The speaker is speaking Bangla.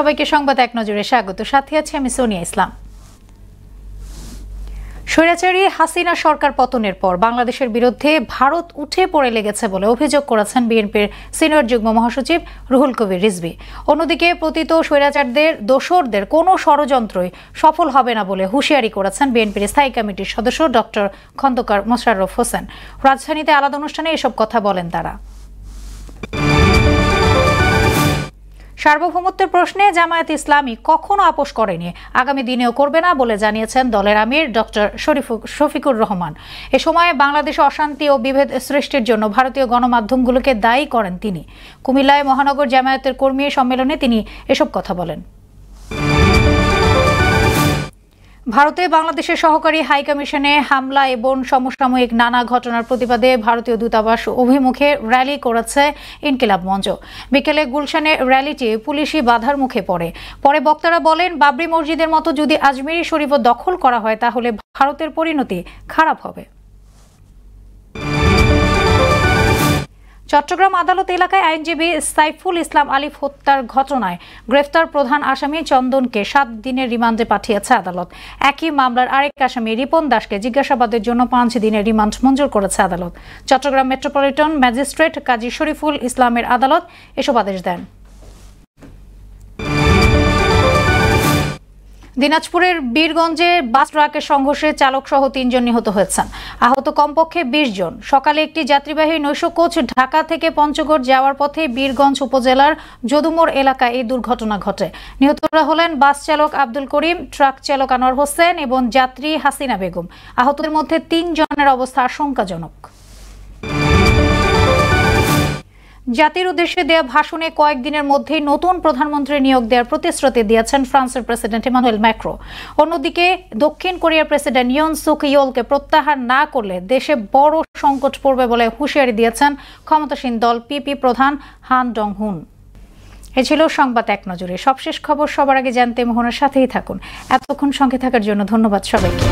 সবাইকে সংবাদ এক নজরে স্বাগত। সাথে আছি আমি সোনিয়া ইসলাম। স্বৈরাচারী হাসিনা সরকার পতনের পর বাংলাদেশের বিরুদ্ধে ভারত উঠে পড়ে লেগেছে বলে অভিযোগ করেছেন বিএনপির সিনিয়র যুগ্ম মহাসচিব রুহুল কবির রিজভী। অন্যদিকে পতিত স্বৈরাচারদের দোসরদের কোনো ষড়যন্ত্রই সফল হবে না বলে হুঁশিয়ারি করেছেন বিএনপির স্থায়ী কমিটির সদস্য ডক্টর খন্দকার মোশাররফ হোসেন। রাজধানীতে আলাদা অনুষ্ঠানে এসব কথা বলেন তারা। সার্বভৌমত্বের প্রশ্নে জামায়াত ইসলামী কখনো আপোষ করেনি, আগামী দিনেও করবে না বলে জানিয়েছেন দলের আমির ডক্টর শফিকুর রহমান। এ সময় বাংলাদেশে অশান্তি ও বিভেদ সৃষ্টির জন্য ভারতীয় গণমাধ্যমগুলোকে দায়ী করেন তিনি। কুমিল্লায় মহানগর জামায়াতের কর্মী সম্মেলনে তিনি এসব কথা বলেন। ভারতে বাংলাদেশের সহকারী হাইকমিশনে হামলা এবং সমসাময়িক নানা ঘটনার প্রতিবাদে ভারতীয় দূতাবাস অভিমুখে র্যালি করেছে ইনকিলাব মঞ্চ। বিকেলে গুলশানে র্যালিটি পুলিশি বাধার মুখে পরে বক্তারা বলেন, বাবরি মসজিদের মতো যদি আজমিরি শরীফও দখল করা হয় তাহলে ভারতের পরিণতি খারাপ হবে। চট্টগ্রাম আদালত এলাকায় আইনজীবী সাইফুল ইসলাম আলিফ হত্যার ঘটনায় গ্রেফতার প্রধান আসামি চন্দনকে 7 দিনের রিমান্ডে পাঠিয়েছে আদালত। একই মামলার আরেক আসামি রিপন দাসকে জিজ্ঞাসাবাদের জন্য 5 দিনের রিমান্ড মঞ্জুর করেছে আদালত। চট্টগ্রাম মেট্রোপলিটন ম্যাজিস্ট্রেট কাজী শরীফুল ইসলামের আদালত এসব আদেশ দেন। দিনাজপুরের বীরগঞ্জে বাস ট্রাকের সংঘর্ষে চালক সহ 3 জন নিহত হয়েছেন। আহত কমপক্ষে 20 জন। সকালে একটি যাত্রীবাহী নৈশ কোচ ঢাকা থেকে পঞ্চগড় যাওয়ার পথে বীরগঞ্জ উপজেলার যদুমোড় এলাকায় এই দুর্ঘটনা ঘটে। নিহতরা হলেন বাস চালক আব্দুল করিম, ট্রাক চালক আনোয়ার হোসেন এবং যাত্রী হাসিনা বেগম। আহতদের মধ্যে 3 জনের অবস্থা আশঙ্কাজনক। জাতির উদ্দেশ্যে দেয়া ভাষণে কয়েকদিনের মধ্যেই নতুন প্রধানমন্ত্রী নিয়োগ দেওয়ার প্রতিশ্রুতি দিয়েছেন ফ্রান্সের প্রেসিডেন্ট ইমানুয়েল ম্যাক্রো। অন্যদিকে দক্ষিণ কোরিয়ার প্রেসিডেন্ট ইয়ন সুক ইয়োলকে প্রত্যাহার না করলে দেশে বড় সংকট পড়বে বলে হুঁশিয়ারি দিয়েছেন ক্ষমতাসীন দল পিপি প্রধান হান ডং হুন। এ ছিল সংবাদ এক নজরে। সবশেষ খবর সবার আগে জানতে মোহনের সাথেই থাকুন। এতক্ষণ সঙ্গে থাকার জন্য ধন্যবাদ সবাইকে।